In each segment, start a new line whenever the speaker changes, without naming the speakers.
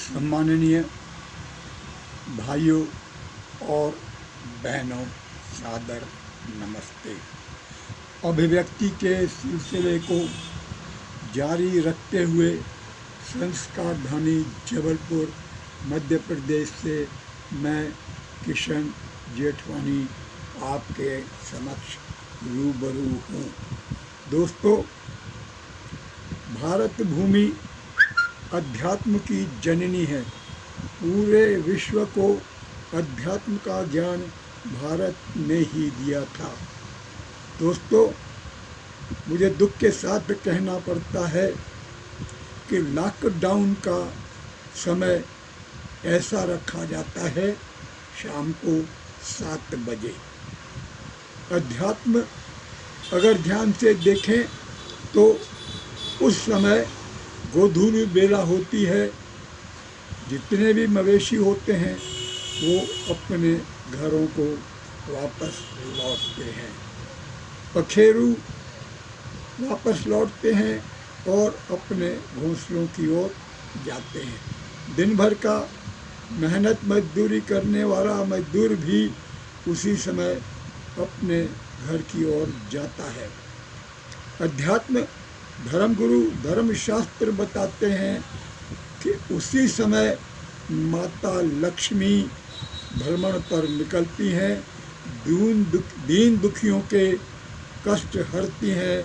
सम्माननीय भाइयों और बहनों, सादर नमस्ते। अभिव्यक्ति के सिलसिले को जारी रखते हुए संस्कार धानी जबलपुर मध्य प्रदेश से मैं किशन जेठवानी आपके समक्ष रूबरू हूँ। दोस्तों, भारत भूमि अध्यात्म की जननी है। पूरे विश्व को अध्यात्म का ज्ञान भारत ने ही दिया था। दोस्तों, मुझे दुख के साथ कहना पड़ता है कि लॉकडाउन का समय ऐसा रखा जाता है शाम को 7 बजे। अध्यात्म अगर ध्यान से देखें तो उस समय गोधूली बेला होती है। जितने भी मवेशी होते हैं वो अपने घरों को वापस लौटते हैं। पखेरू वापस लौटते हैं और अपने घोंसलों की ओर जाते हैं। दिन भर का मेहनत मजदूरी करने वाला मजदूर भी उसी समय अपने घर की ओर जाता है। अध्यात्म धर्मगुरु धर्मशास्त्र बताते हैं कि उसी समय माता लक्ष्मी भ्रमण पर निकलती हैं, दीन दुखियों के कष्ट हरती हैं,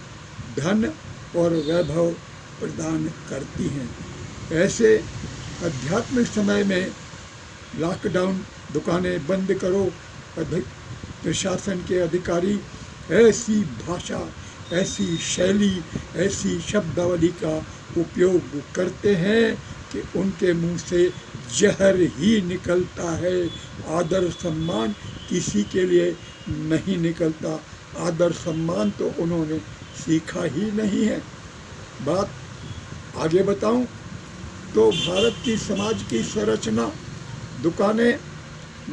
धन और वैभव प्रदान करती हैं। ऐसे आध्यात्मिक समय में लॉकडाउन, दुकानें बंद करो, प्रशासन के अधिकारी ऐसी भाषा, ऐसी शैली, ऐसी शब्दावली का उपयोग करते हैं कि उनके मुंह से जहर ही निकलता है। आदर सम्मान किसी के लिए नहीं निकलता। आदर सम्मान तो उन्होंने सीखा ही नहीं है। बात आगे बताऊं तो भारत की समाज की संरचना, दुकानें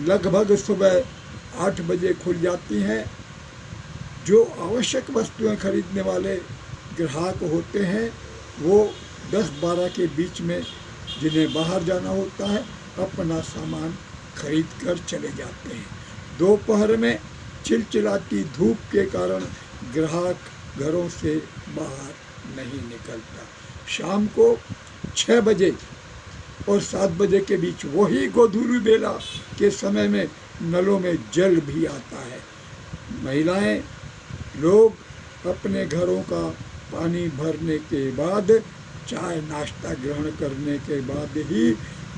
लगभग सुबह 8 बजे खुल जाती हैं। जो आवश्यक वस्तुएं खरीदने वाले ग्राहक होते हैं वो 10-12 के बीच में, जिन्हें बाहर जाना होता है, अपना सामान खरीद कर चले जाते हैं। दोपहर में चिलचिलाती धूप के कारण ग्राहक घरों से बाहर नहीं निकलता। शाम को 6 बजे और 7 बजे के बीच, वही गोधूली बेला के समय में नलों में जल भी आता है। महिलाएं लोग अपने घरों का पानी भरने के बाद, चाय नाश्ता ग्रहण करने के बाद ही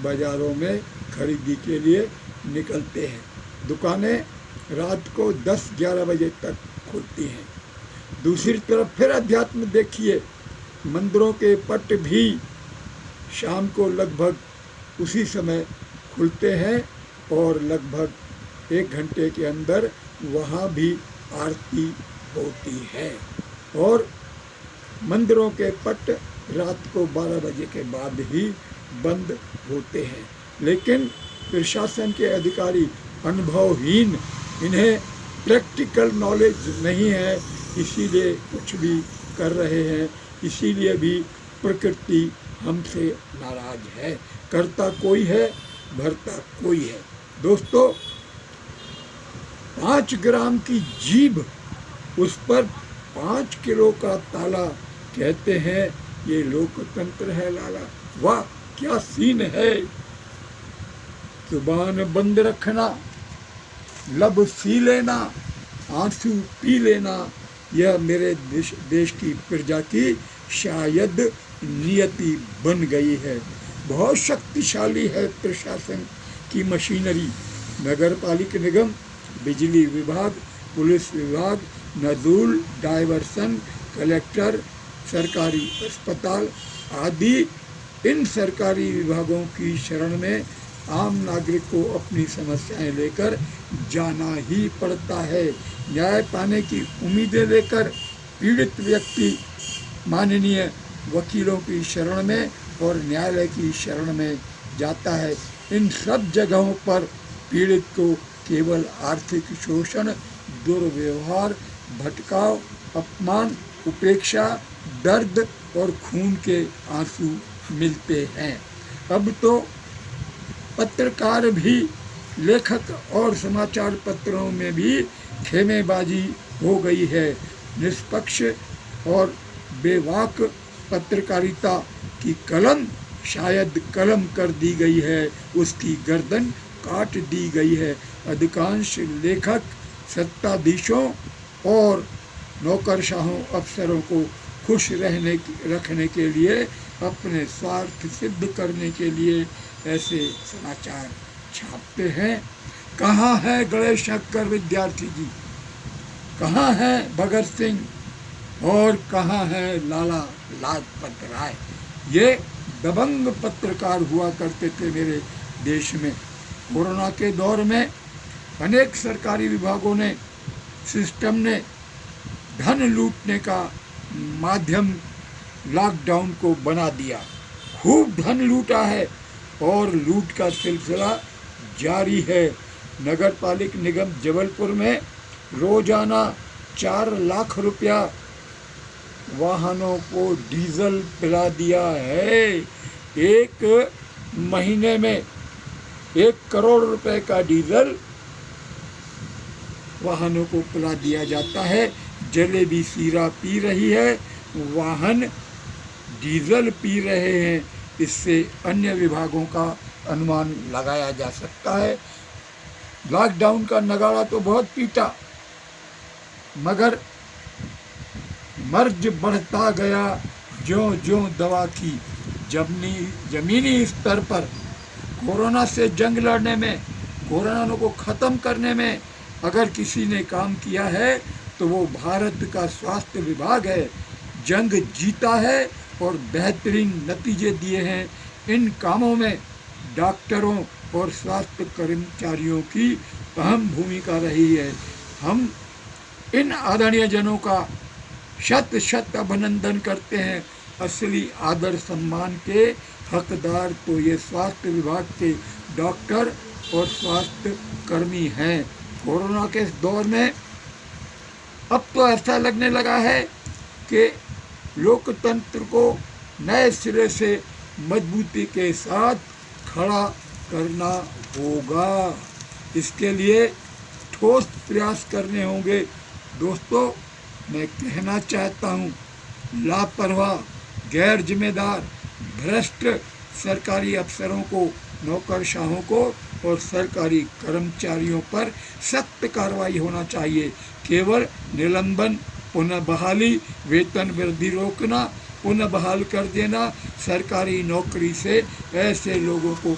बाज़ारों में खरीदी के लिए निकलते हैं। दुकानें रात को 10-11 बजे तक खुलती हैं। दूसरी तरफ फिर अध्यात्म देखिए, मंदिरों के पट भी शाम को लगभग उसी समय खुलते हैं और लगभग 1 घंटे के अंदर वहाँ भी आरती होती है। और मंदिरों के पट रात को 12 बजे के बाद ही बंद होते हैं। लेकिन प्रशासन के अधिकारी अनुभवहीन, इन्हें प्रैक्टिकल नॉलेज नहीं है, इसीलिए कुछ भी कर रहे हैं। इसीलिए भी प्रकृति हमसे नाराज है। करता कोई है, भरता कोई है। दोस्तों, 5 ग्राम की जीभ, उस पर 5 किलो का ताला, कहते हैं ये लोकतंत्र है लाला। वाह, क्या सीन है। जुबान बंद रखना, लब सी लेना, आंसू पी लेना, यह मेरे देश की प्रजा की शायद नियति बन गई है। बहुत शक्तिशाली है प्रशासन की मशीनरी। नगर पालिका निगम, बिजली विभाग, पुलिस विभाग, नजूल, डायवर्सन, कलेक्टर, सरकारी अस्पताल आदि इन सरकारी विभागों की शरण में आम नागरिक को अपनी समस्याएं लेकर जाना ही पड़ता है। न्याय पाने की उम्मीदें लेकर पीड़ित व्यक्ति माननीय वकीलों की शरण में और न्यायालय की शरण में जाता है। इन सब जगहों पर पीड़ित को केवल आर्थिक शोषण, दुर्व्यवहार, भटकाव, अपमान, उपेक्षा, दर्द और खून के आंसू मिलते हैं। अब तो पत्रकार भी, लेखक और समाचार पत्रों में भी खेमेबाजी हो गई है। निष्पक्ष और बेबाक पत्रकारिता की कलम शायद कलम कर दी गई है, उसकी गर्दन काट दी गई है। अधिकांश लेखक सत्ताधीशों और नौकरशाहों अफसरों को खुश रखने के लिए, अपने स्वार्थ सिद्ध करने के लिए ऐसे समाचार छापते हैं। कहाँ है गणेश शंकर विद्यार्थी जी, कहाँ है भगत सिंह और कहाँ है लाला लाजपत राय? ये दबंग पत्रकार हुआ करते थे मेरे देश में। कोरोना के दौर में अनेक सरकारी विभागों ने, सिस्टम ने धन लूटने का माध्यम लॉकडाउन को बना दिया। खूब धन लूटा है और लूट का सिलसिला जारी है। नगर पालिक निगम जबलपुर में रोजाना 4 लाख रुपया वाहनों को डीजल पिला दिया है। एक महीने में 1 करोड़ रुपए का डीजल वाहनों को पिला दिया जाता है। जलेबी सीरा पी रही है, वाहन डीजल पी रहे हैं। इससे अन्य विभागों का अनुमान लगाया जा सकता है। लॉकडाउन का नगाड़ा तो बहुत पीटा, मगर मर्ज बढ़ता गया ज्यों ज्यों दवा की। जमीनी स्तर पर कोरोना से जंग लड़ने में, कोरोना को ख़त्म करने में अगर किसी ने काम किया है तो वो भारत का स्वास्थ्य विभाग है। जंग जीता है और बेहतरीन नतीजे दिए हैं। इन कामों में डॉक्टरों और स्वास्थ्य कर्मचारियों की अहम भूमिका रही है। हम इन आदरणीय जनों का शत शत अभिनंदन करते हैं। असली आदर सम्मान के हकदार तो ये स्वास्थ्य विभाग के डॉक्टर और स्वास्थ्य कर्मी हैं। कोरोना के इस दौर में अब तो ऐसा लगने लगा है कि लोकतंत्र को नए सिरे से मजबूती के साथ खड़ा करना होगा। इसके लिए ठोस प्रयास करने होंगे। दोस्तों, मैं कहना चाहता हूँ, लापरवाह, गैर जिम्मेदार, भ्रष्ट सरकारी अफसरों को, नौकरशाहों को और सरकारी कर्मचारियों पर सख्त कार्रवाई होना चाहिए। केवल निलंबन, पुनः बहाली, वेतन वृद्धि रोकना, पुनः बहाल कर देना, सरकारी नौकरी से ऐसे लोगों को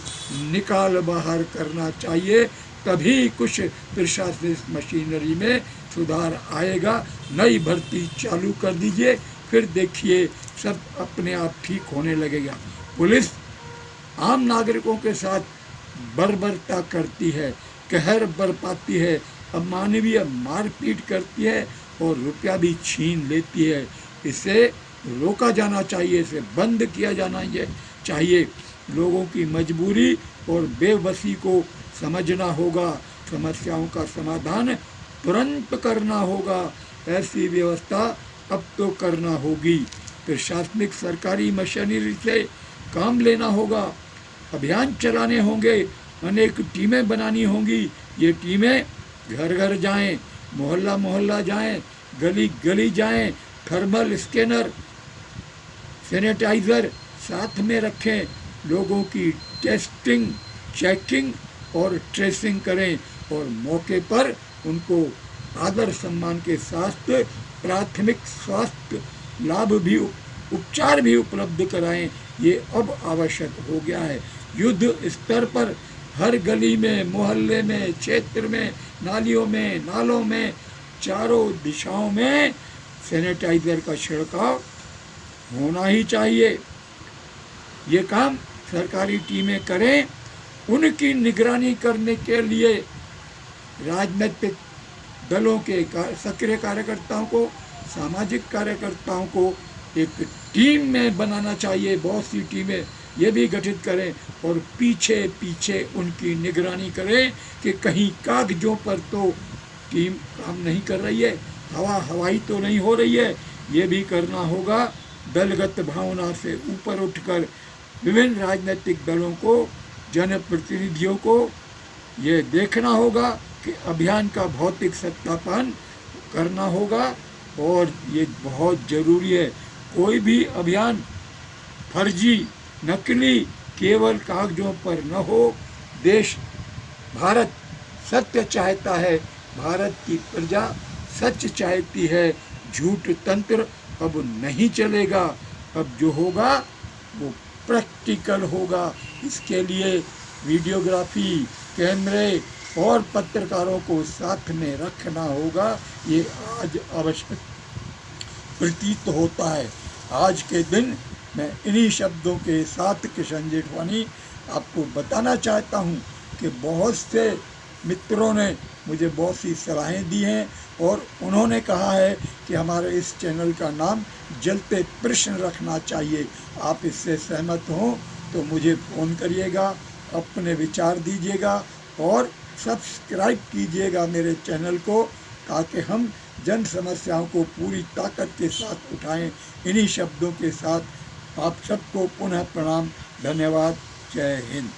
निकाल बाहर करना चाहिए। तभी कुछ प्रशासनिक मशीनरी में सुधार आएगा। नई भर्ती चालू कर दीजिए, फिर देखिए सब अपने आप ठीक होने लगेगा। पुलिस आम नागरिकों के साथ बर्बरता करती है, कहर बरपाती है, अमानवीय मारपीट करती है और रुपया भी छीन लेती है। इसे रोका जाना चाहिए, इसे बंद किया जाना चाहिए। लोगों की मजबूरी और बेबसी को समझना होगा, समस्याओं का समाधान तुरंत करना होगा। ऐसी व्यवस्था अब तो करना होगी। प्रशासनिक सरकारी मशीनरी से काम लेना होगा, अभियान चलाने होंगे, अनेक टीमें बनानी होंगी। ये टीमें घर घर जाएं, मोहल्ला मोहल्ला जाएं, गली गली जाएं, थर्मल स्कैनर, सैनिटाइज़र साथ में रखें, लोगों की टेस्टिंग, चेकिंग और ट्रेसिंग करें और मौके पर उनको आदर सम्मान के साथ प्राथमिक स्वास्थ्य लाभ भी, उपचार भी उपलब्ध कराएं। ये अब आवश्यक हो गया है। युद्ध स्तर पर हर गली में, मोहल्ले में, क्षेत्र में, नालियों में, नालों में, चारों दिशाओं में सैनिटाइज़र का छिड़काव होना ही चाहिए। ये काम सरकारी टीमें करें। उनकी निगरानी करने के लिए राजनीतिक दलों के सक्रिय कार्यकर्ताओं को, सामाजिक कार्यकर्ताओं को एक टीम में बनाना चाहिए। बहुत सी टीमें ये भी गठित करें और पीछे पीछे उनकी निगरानी करें कि कहीं कागजों पर तो टीम काम नहीं कर रही है, हवाई तो नहीं हो रही है। ये भी करना होगा। दलगत भावना से ऊपर उठकर विभिन्न राजनीतिक दलों को जनप्रतिनिधियों को ये देखना होगा कि अभियान का भौतिक सत्यापन करना होगा और ये बहुत ज़रूरी है। कोई भी अभियान फर्जी, नकली, केवल कागजों पर न हो। देश भारत सत्य चाहता है, भारत की प्रजा सच चाहती है। झूठ तंत्र अब नहीं चलेगा। अब जो होगा वो प्रैक्टिकल होगा। इसके लिए वीडियोग्राफी, कैमरे और पत्रकारों को साथ में रखना होगा। ये आज आवश्यक प्रतीत होता है। आज के दिन मैं इन्हीं शब्दों के साथ किशन जेठवानी आपको बताना चाहता हूँ कि बहुत से मित्रों ने मुझे बहुत सी सलाहें दी हैं और उन्होंने कहा है कि हमारे इस चैनल का नाम जलते प्रश्न रखना चाहिए। आप इससे सहमत हों तो मुझे फ़ोन करिएगा, अपने विचार दीजिएगा और सब्सक्राइब कीजिएगा मेरे चैनल को, ताकि हम जन समस्याओं को पूरी ताकत के साथ उठाएं। इन्हीं शब्दों के साथ आप सबको पुनः प्रणाम, धन्यवाद, जय हिंद।